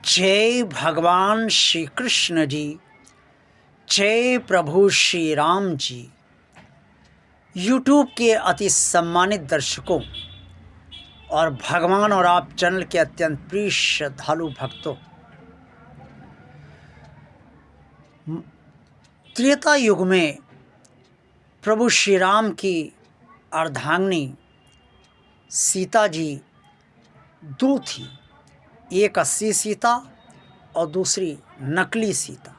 जय भगवान श्री कृष्ण जी, जय प्रभु श्री राम जी। यूट्यूब के अति सम्मानित दर्शकों और भगवान और आप चैनल के अत्यंत प्रिय श्रद्धालु भक्तों, त्रेता युग में प्रभु श्री राम की अर्धांगिनी सीता जी दो थी, एक असली सीता और दूसरी नकली सीता।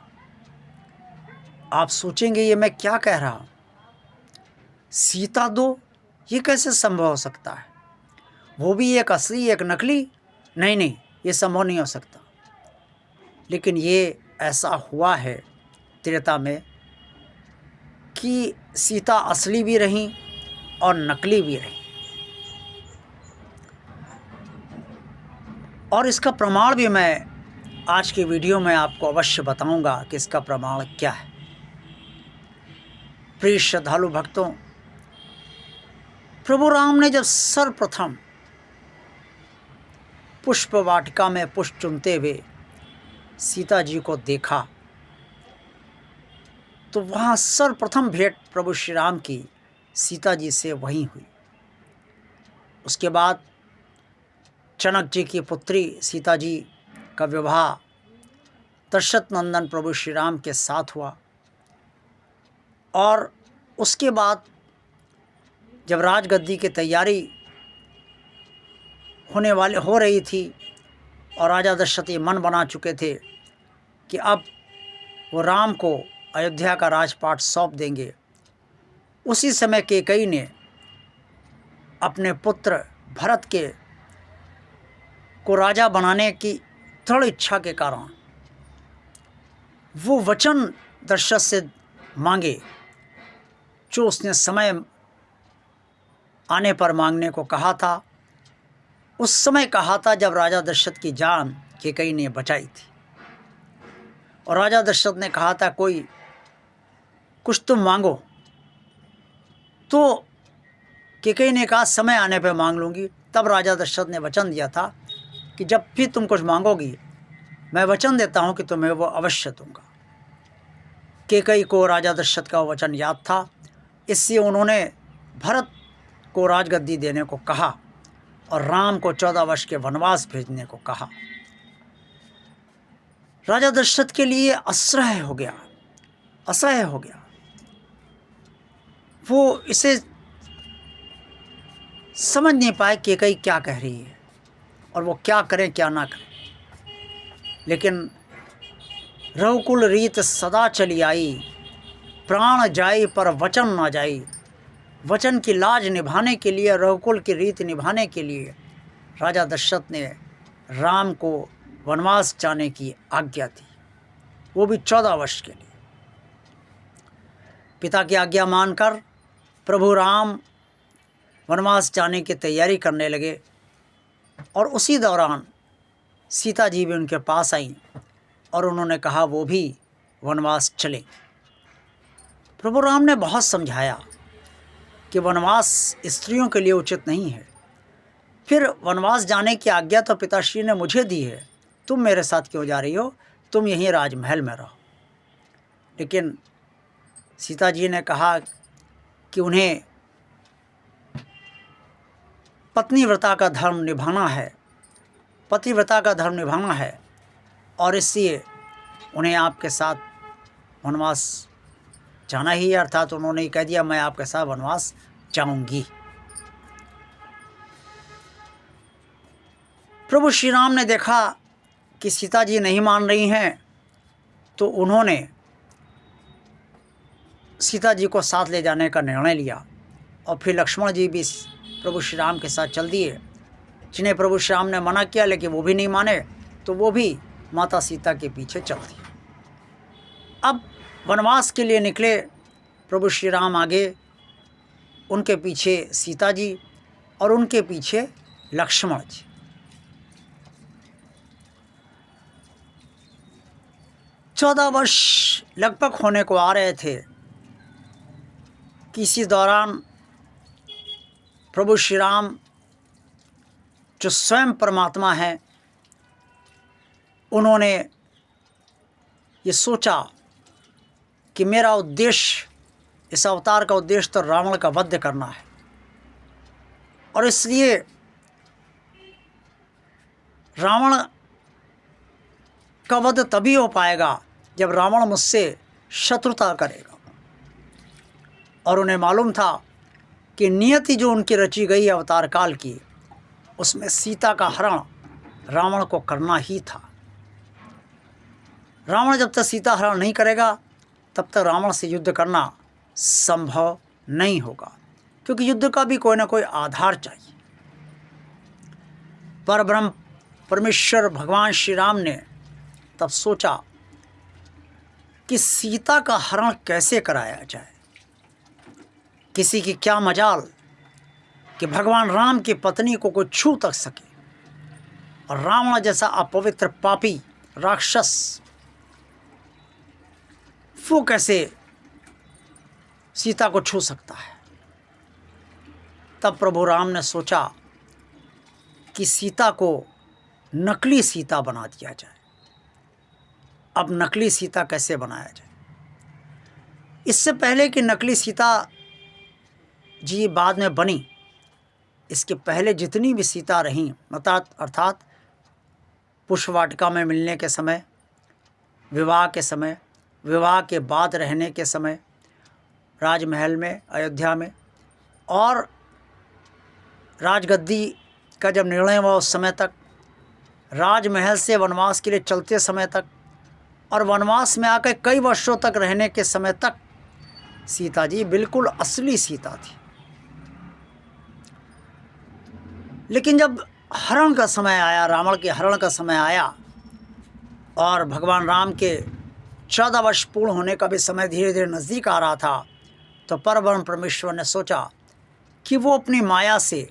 आप सोचेंगे ये मैं क्या कह रहा हूँ, सीता दो, ये कैसे संभव हो सकता है? वो भी एक असली एक नकली? नहीं नहीं, ये संभव नहीं हो सकता। लेकिन ये ऐसा हुआ है त्रेता में कि सीता असली भी रही और नकली भी रही। और इसका प्रमाण भी मैं आज की वीडियो में आपको अवश्य बताऊंगा कि इसका प्रमाण क्या है। प्रिय श्रद्धालु भक्तों, प्रभु राम ने जब सर्वप्रथम पुष्प वाटिका में पुष्प चुनते हुए सीता जी को देखा तो वहाँ सर्वप्रथम भेंट प्रभु श्री राम की सीता जी से वहीं हुई। उसके बाद जनक जी की पुत्री सीता जी का विवाह दशरथ नंदन प्रभु श्री राम के साथ हुआ। और उसके बाद जब राजगद्दी की तैयारी हो रही थी और राजा दशरथ ये मन बना चुके थे कि अब वो राम को अयोध्या का राजपाट सौंप देंगे, उसी समय कैकेयी ने अपने पुत्र भरत को राजा बनाने की दृढ़ इच्छा के कारण वो वचन दशरथ से मांगे जो उसने समय आने पर मांगने को कहा था। उस समय कहा था जब राजा दशरथ की जान कैकेयी ने बचाई थी। और राजा दशरथ ने कहा था कोई कुछ तुम मांगो, तो कैकेयी ने कहा समय आने पर मांग लूँगी। तब राजा दशरथ ने वचन दिया था कि जब भी तुम कुछ मांगोगी मैं वचन देता हूँ कि तुम्हें वो अवश्य दूंगा। कैकेयी को राजा दशरथ का वचन याद था, इसलिए उन्होंने भरत को राजगद्दी देने को कहा और राम को 14 वर्ष के वनवास भेजने को कहा। राजा दशरथ के लिए असह्य हो गया। वो इसे समझ नहीं पाए कैकेयी क्या कह रही है और वो क्या करें क्या ना करें। लेकिन रघुकुल रीत सदा चली आई, प्राण जाई पर वचन ना जाई। वचन की लाज निभाने के लिए, रघुकुल की रीत निभाने के लिए राजा दशरथ ने राम को वनवास जाने की आज्ञा दी, वो भी 14 वर्ष के लिए। पिता की आज्ञा मानकर प्रभु राम वनवास जाने की तैयारी करने लगे और उसी दौरान सीता जी भी उनके पास आईं और उन्होंने कहा वो भी वनवास चले। प्रभु राम ने बहुत समझाया कि वनवास स्त्रियों के लिए उचित नहीं है। फिर वनवास जाने की आज्ञा तो पिताश्री ने मुझे दी है, तुम मेरे साथ क्यों जा रही हो, तुम यहीं राजमहल में रहो। लेकिन सीता जी ने कहा कि उन्हें पतिव्रता का धर्म निभाना है और इसलिए उन्हें आपके साथ वनवास जाना ही है। अर्थात उन्होंने कह दिया मैं आपके साथ वनवास जाऊंगी। प्रभु श्री राम ने देखा कि सीता जी नहीं मान रही हैं, तो उन्होंने सीता जी को साथ ले जाने का निर्णय लिया और फिर लक्ष्मण जी भी प्रभु श्री राम के साथ चल दिए, जिन्हें प्रभु श्री राम ने मना किया लेकिन वो भी नहीं माने, तो वो भी माता सीता के पीछे चल दिए। अब वनवास के लिए निकले प्रभु श्री राम आगे, उनके पीछे सीता जी और उनके पीछे लक्ष्मण जी। चौदह वर्ष लगभग होने को आ रहे थे कि इसी दौरान प्रभु श्री राम जो स्वयं परमात्मा है उन्होंने ये सोचा कि मेरा उद्देश्य, इस अवतार का उद्देश्य तो रावण का वध करना है, और इसलिए रावण का वध तभी हो पाएगा जब रावण मुझसे शत्रुता करेगा। और उन्हें मालूम था कि नियति जो उनकी रची गई अवतार काल की, उसमें सीता का हरण रावण को करना ही था। रावण जब तक सीता हरण नहीं करेगा तब तक रावण से युद्ध करना संभव नहीं होगा, क्योंकि युद्ध का भी कोई ना कोई आधार चाहिए। परब्रह्म परमेश्वर भगवान श्री राम ने तब सोचा कि सीता का हरण कैसे कराया जाए। किसी की क्या मजाल कि भगवान राम की पत्नी को कोई छू तक सके, और रावण जैसा अपवित्र पापी राक्षस वो कैसे सीता को छू सकता है। तब प्रभु राम ने सोचा कि सीता को नकली सीता बना दिया जाए। अब नकली सीता कैसे बनाया जाए? इससे पहले कि नकली सीता जी बाद में बनी, इसके पहले जितनी भी सीता रहीं, अर्थात पुष्पवाटिका में मिलने के समय, विवाह के समय, विवाह के बाद रहने के समय, राजमहल में अयोध्या में, और राजगद्दी का जब निर्णय हुआ उस समय तक, राजमहल से वनवास के लिए चलते समय तक, और वनवास में आकर कई वर्षों तक रहने के समय तक सीता जी बिल्कुल असली सीता थी। लेकिन जब हरण का समय आया, रावण के हरण का समय आया, और भगवान राम के 14 वर्ष पूर्ण होने का भी समय धीरे धीरे नज़दीक आ रहा था, तो परब्रह्म परमेश्वर ने सोचा कि वो अपनी माया से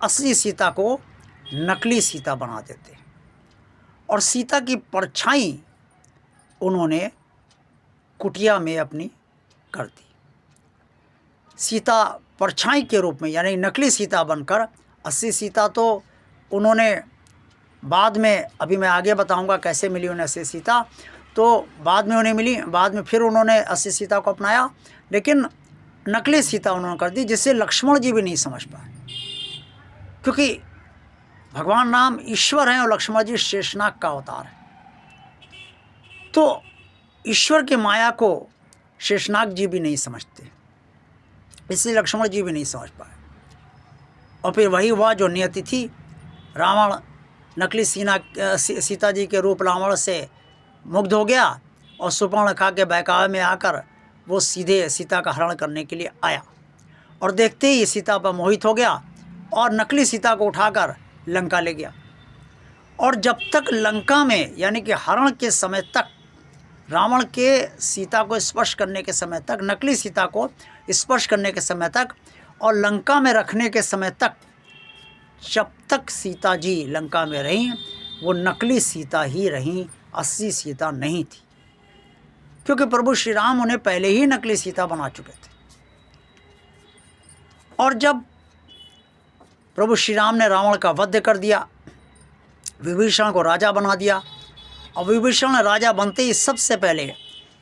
असली सीता को नकली सीता बना देते, और सीता की परछाई उन्होंने कुटिया में अपनी कर दी। सीता परछाई के रूप में, यानी नकली सीता बनकर, असली सीता तो उन्होंने बाद में, अभी मैं आगे बताऊंगा कैसे मिली उन्हें असली सीता, तो बाद में उन्हें मिली, बाद में फिर उन्होंने असली सीता को अपनाया, लेकिन नकली सीता उन्होंने कर दी, जिससे लक्ष्मण जी भी नहीं समझ पाए, क्योंकि भगवान राम ईश्वर हैं और लक्ष्मण जी शेषनाग का अवतार है। तो ईश्वर की माया को शेषनाग जी भी नहीं समझते, इसलिए लक्ष्मण जी भी नहीं समझ पाए। और फिर वही हुआ जो नियति थी। रावण नकली सीता जी के रूप रावण से मुग्ध हो गया, और सुपर्णखा के बहकावे में आकर वो सीधे सीता का हरण करने के लिए आया, और देखते ही सीता पर मोहित हो गया और नकली सीता को उठाकर लंका ले गया। और जब तक लंका में, यानी कि हरण के समय तक, रावण के सीता को स्पर्श करने के समय तक, नकली सीता को स्पर्श करने के समय तक, और लंका में रखने के समय तक, जब तक सीता जी लंका में रहीं, वो नकली सीता ही रहीं, असली सीता नहीं थी, क्योंकि प्रभु श्री राम उन्हें पहले ही नकली सीता बना चुके थे। और जब प्रभु श्री राम ने रावण का वध कर दिया, विभीषण को राजा बना दिया, और विभीषण ने राजा बनते ही सबसे पहले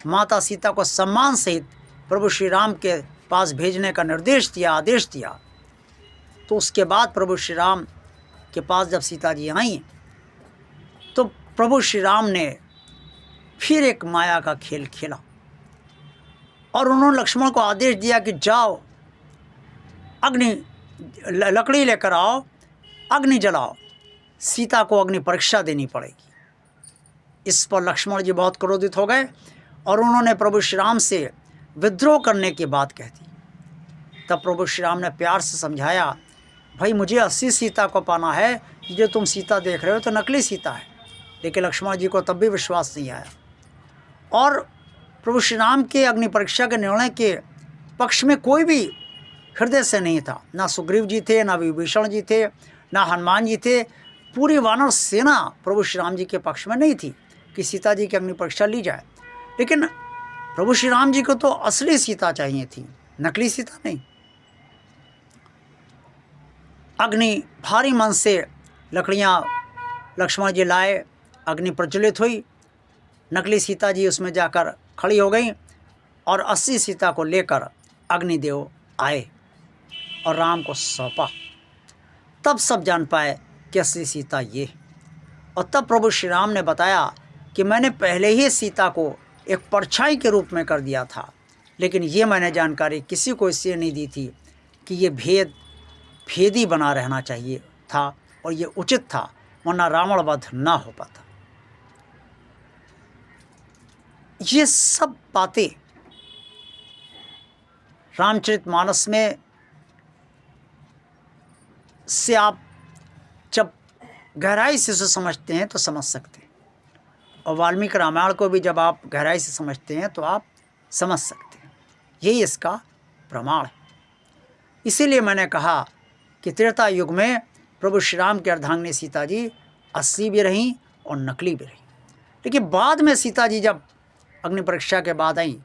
माता सीता को सम्मान सहित प्रभु श्री राम के पास भेजने का निर्देश दिया, आदेश दिया। तो उसके बाद प्रभु श्री राम के पास जब सीता जी आई, तो प्रभु श्री राम ने फिर एक माया का खेल खेला, और उन्होंने लक्ष्मण को आदेश दिया कि जाओ अग्नि लकड़ी लेकर आओ, अग्नि जलाओ, सीता को अग्नि परीक्षा देनी पड़ेगी। इस पर लक्ष्मण जी बहुत क्रोधित हो गए, और उन्होंने प्रभु श्री राम से विद्रोह करने की बात कह दी। तब प्रभु श्री राम ने प्यार से समझाया, भाई मुझे असली सीता को पाना है, जो तुम सीता देख रहे हो तो नकली सीता है। लेकिन लक्ष्मण जी को तब भी विश्वास नहीं आया, और प्रभु श्री राम के अग्नि परीक्षा के निर्णय के पक्ष में कोई भी हृदय से नहीं था। ना सुग्रीव जी थे, ना विभीषण जी थे, ना हनुमान जी थे। पूरी वानर सेना प्रभु श्री राम जी के पक्ष में नहीं थी कि सीता जी की अग्नि परीक्षा ली जाए। लेकिन प्रभु श्री राम जी को तो असली सीता चाहिए थी, नकली सीता नहीं। अग्नि भारी मन से लकड़ियाँ लक्ष्मण जी लाए, अग्नि प्रज्वलित हुई, नकली सीता जी उसमें जाकर खड़ी हो गई और असली सीता को लेकर अग्निदेव आए और राम को सौंपा। तब सब जान पाए कि असली सीता ये है। और तब प्रभु श्री राम ने बताया कि मैंने पहले ही सीता को एक परछाई के रूप में कर दिया था, लेकिन ये मैंने जानकारी किसी को इसलिए नहीं दी थी कि ये भेदी बना रहना चाहिए था और ये उचित था, वरना रावण वध ना हो पाता। ये सब बातें रामचरितमानस में से आप जब गहराई से उसे समझते हैं तो समझ सकते हैं, और वाल्मीकि रामायण को भी जब आप गहराई से समझते हैं तो आप समझ सकते हैं। यही इसका प्रमाण है। इसीलिए मैंने कहा कि त्रेता युग में प्रभु श्री राम की अर्धांगिनी सीता जी असली भी रहीं और नकली भी रहीं, लेकिन बाद में सीता जी जब अग्नि परीक्षा के बाद आई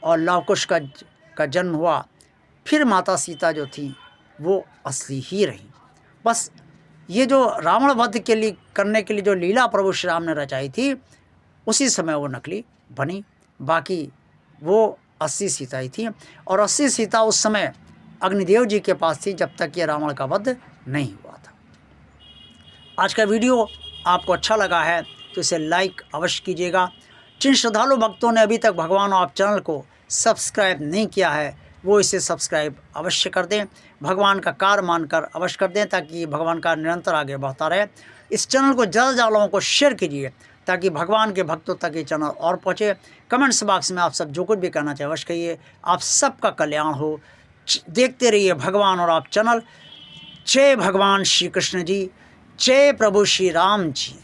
और लवकुश का जन्म हुआ, फिर माता सीता जो थी वो असली ही रही। बस ये जो रावण वध के लिए करने के लिए जो लीला प्रभु श्री राम ने रचाई थी, उसी समय वो नकली बनी, बाकी वो असली सीता ही थी। और असली सीता उस समय अग्निदेव जी के पास थी जब तक ये रावण का वध नहीं हुआ था। आज का वीडियो आपको अच्छा लगा है तो इसे लाइक अवश्य कीजिएगा। जिन श्रद्धालु भक्तों ने अभी तक भगवान आप चैनल को सब्सक्राइब नहीं किया है वो इसे सब्सक्राइब अवश्य कर दें, भगवान का कार्य मानकर अवश्य कर दें, ताकि भगवान का निरंतर आगे बढ़ता रहे। इस चैनल को ज़्यादा ज़्यादा लोगों को शेयर कीजिए ताकि भगवान के भक्तों तक ये चैनल और पहुँचे। कमेंट्स बॉक्स में आप सब जो कुछ भी कहना चाहिए अवश्य कहिए। आप सबका कल्याण हो। देखते रहिए भगवान और आप चैनल। जय भगवान श्री कृष्ण जी, जय प्रभु श्री राम जी।